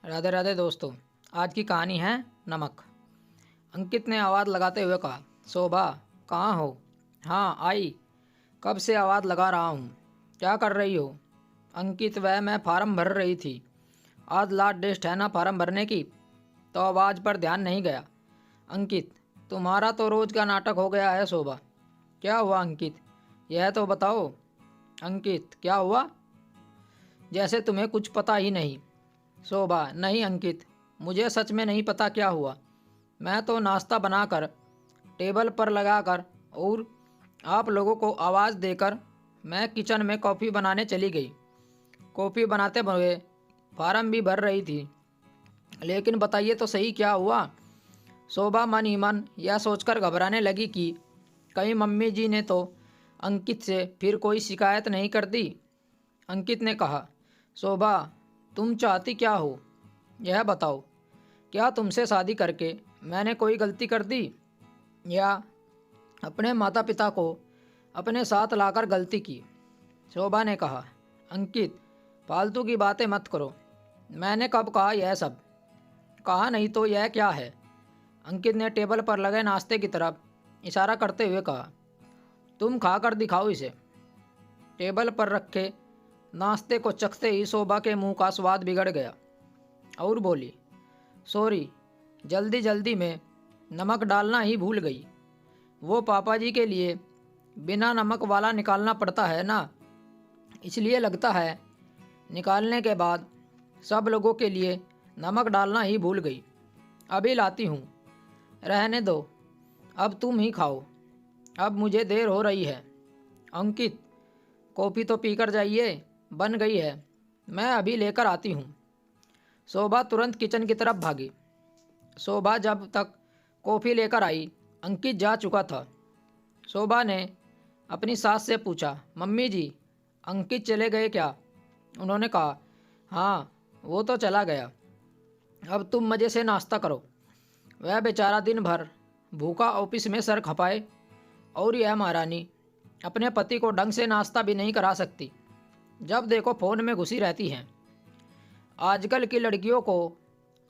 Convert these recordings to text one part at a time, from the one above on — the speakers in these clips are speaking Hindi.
राधे राधे दोस्तों। आज की कहानी है नमक। अंकित ने आवाज़ लगाते हुए कहा, शोभा कहाँ हो? हाँ आई। कब से आवाज़ लगा रहा हूँ। क्या कर रही हो? अंकित, वह मैं फार्म भर रही थी। आज लास्ट डेट है ना फार्म भरने की, तो आवाज़ पर ध्यान नहीं गया। अंकित, तुम्हारा तो रोज़ का नाटक हो गया है। शोभा, क्या हुआ अंकित, यह तो बताओ। अंकित, क्या हुआ? जैसे तुम्हें कुछ पता ही नहीं। शोभा, नहीं अंकित, मुझे सच में नहीं पता क्या हुआ। मैं तो नाश्ता बनाकर टेबल पर लगाकर और आप लोगों को आवाज़ देकर मैं किचन में कॉफ़ी बनाने चली गई। कॉफ़ी बनाते हुए फार्म भी भर रही थी। लेकिन बताइए तो सही क्या हुआ। शोभा मन ही मन यह सोचकर घबराने लगी कि कहीं मम्मी जी ने तो अंकित से फिर कोई शिकायत नहीं कर दी। अंकित ने कहा, शोभा तुम चाहती क्या हो, यह बताओ। क्या तुमसे शादी करके मैंने कोई गलती कर दी, या अपने माता पिता को अपने साथ लाकर गलती की? शोभा ने कहा, अंकित फालतू की बातें मत करो। मैंने कब कहा यह सब? कहा नहीं तो यह क्या है? अंकित ने टेबल पर लगे नाश्ते की तरफ इशारा करते हुए कहा, तुम खा कर दिखाओ इसे। टेबल पर रखे नाश्ते को चखते ही शोभा के मुंह का स्वाद बिगड़ गया और बोली, सॉरी, जल्दी जल्दी में नमक डालना ही भूल गई। वो पापा जी के लिए बिना नमक वाला निकालना पड़ता है ना, इसलिए लगता है निकालने के बाद सब लोगों के लिए नमक डालना ही भूल गई। अभी लाती हूँ, रहने दो, अब तुम ही खाओ, अब मुझे देर हो रही है। अंकित, कॉफ़ी तो पीकर जाइए, बन गई है, मैं अभी लेकर आती हूँ। शोभा तुरंत किचन की तरफ भागी। शोभा जब तक कॉफ़ी लेकर आई, अंकित जा चुका था। शोभा ने अपनी सास से पूछा, मम्मी जी अंकित चले गए क्या? उन्होंने कहा, हाँ वो तो चला गया, अब तुम मज़े से नाश्ता करो। वह बेचारा दिन भर भूखा ऑफिस में सर खपाए, और यह महारानी अपने पति को ढंग से नाश्ता भी नहीं करा सकती। जब देखो फ़ोन में घुसी रहती हैं। आजकल की लड़कियों को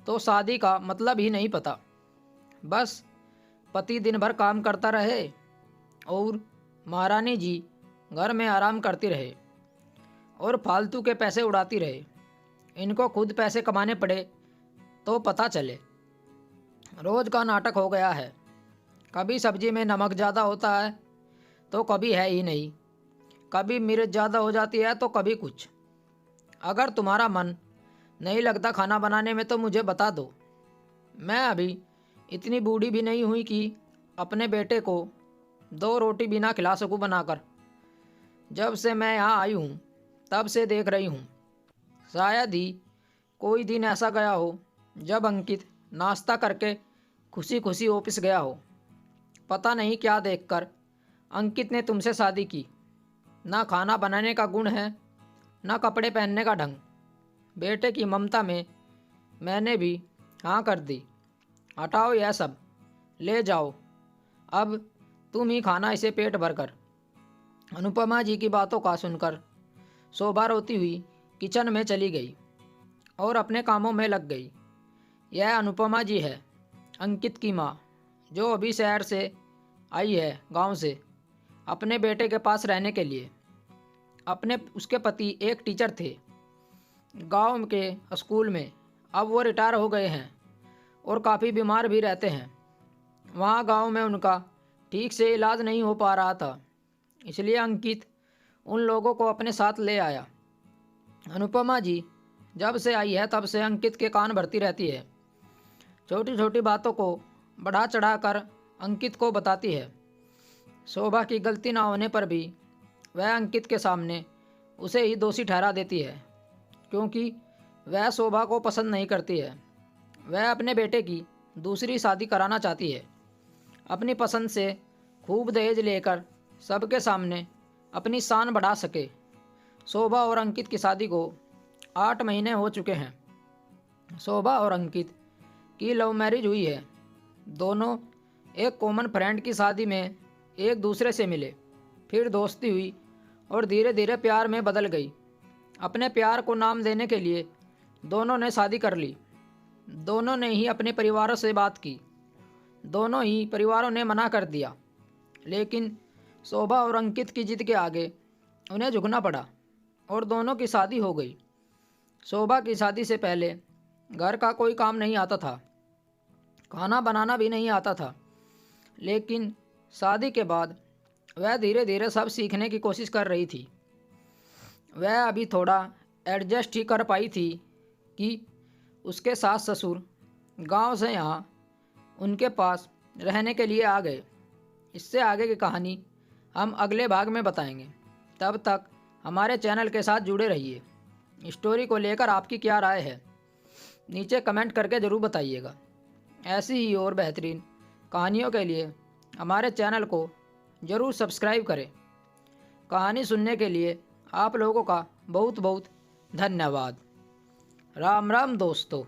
तो शादी का मतलब ही नहीं पता। बस पति दिन भर काम करता रहे और महारानी जी घर में आराम करती रहे और फालतू के पैसे उड़ाती रहे। इनको खुद पैसे कमाने पड़े तो पता चले। रोज़ का नाटक हो गया है। कभी सब्जी में नमक ज़्यादा होता है तो कभी है ही नहीं, कभी मिर्च ज़्यादा हो जाती है तो कभी कुछ। अगर तुम्हारा मन नहीं लगता खाना बनाने में तो मुझे बता दो। मैं अभी इतनी बूढ़ी भी नहीं हुई कि अपने बेटे को 2 रोटी बिना खिला सकूं बनाकर। जब से मैं यहाँ आई हूँ तब से देख रही हूँ। शायद ही कोई दिन ऐसा गया हो जब अंकित नाश्ता करके खुशी खुशी ऑफिस गया हो। पता नहीं क्या देखकर अंकित ने तुमसे शादी की। ना खाना बनाने का गुण है, ना कपड़े पहनने का ढंग। बेटे की ममता में मैंने भी हाँ कर दी। हटाओ यह सब, ले जाओ, अब तुम ही खाना इसे पेट भरकर। अनुपमा जी की बातों का सुनकर शोभा रोती हुई किचन में चली गई और अपने कामों में लग गई। यह अनुपमा जी है, अंकित की माँ, जो अभी शहर से आई है गांव से अपने बेटे के पास रहने के लिए। उसके पति एक टीचर थे गांव के स्कूल में। अब वो रिटायर हो गए हैं और काफ़ी बीमार भी रहते हैं। वहाँ गांव में उनका ठीक से इलाज नहीं हो पा रहा था, इसलिए अंकित उन लोगों को अपने साथ ले आया। अनुपमा जी जब से आई है तब से अंकित के कान भरती रहती है। छोटी छोटी बातों को बढ़ा चढ़ाकर अंकित को बताती है। शोभा की गलती ना होने पर भी वह अंकित के सामने उसे ही दोषी ठहरा देती है, क्योंकि वह शोभा को पसंद नहीं करती है। वह अपने बेटे की दूसरी शादी कराना चाहती है, अपनी पसंद से खूब दहेज लेकर सबके सामने अपनी शान बढ़ा सके। शोभा और अंकित की शादी को 8 महीने हो चुके हैं। शोभा और अंकित की लव मैरिज हुई है। दोनों एक कॉमन फ्रेंड की शादी में एक दूसरे से मिले, फिर दोस्ती हुई और धीरे धीरे प्यार में बदल गई। अपने प्यार को नाम देने के लिए दोनों ने शादी कर ली। दोनों ने ही अपने परिवारों से बात की। दोनों ही परिवारों ने मना कर दिया, लेकिन शोभा और अंकित की जिद के आगे उन्हें झुकना पड़ा और दोनों की शादी हो गई। शोभा की शादी से पहले घर का कोई काम नहीं आता था, खाना बनाना भी नहीं आता था, लेकिन शादी के बाद वह धीरे धीरे सब सीखने की कोशिश कर रही थी। वह अभी थोड़ा एडजस्ट ही कर पाई थी कि उसके सास ससुर गांव से यहाँ उनके पास रहने के लिए आ गए। इससे आगे की कहानी हम अगले भाग में बताएंगे। तब तक हमारे चैनल के साथ जुड़े रहिए। स्टोरी को लेकर आपकी क्या राय है, नीचे कमेंट करके ज़रूर बताइएगा। ऐसी ही और बेहतरीन कहानियों के लिए हमारे चैनल को ज़रूर सब्सक्राइब करें। कहानी सुनने के लिए आप लोगों का बहुत बहुत धन्यवाद। राम राम दोस्तों।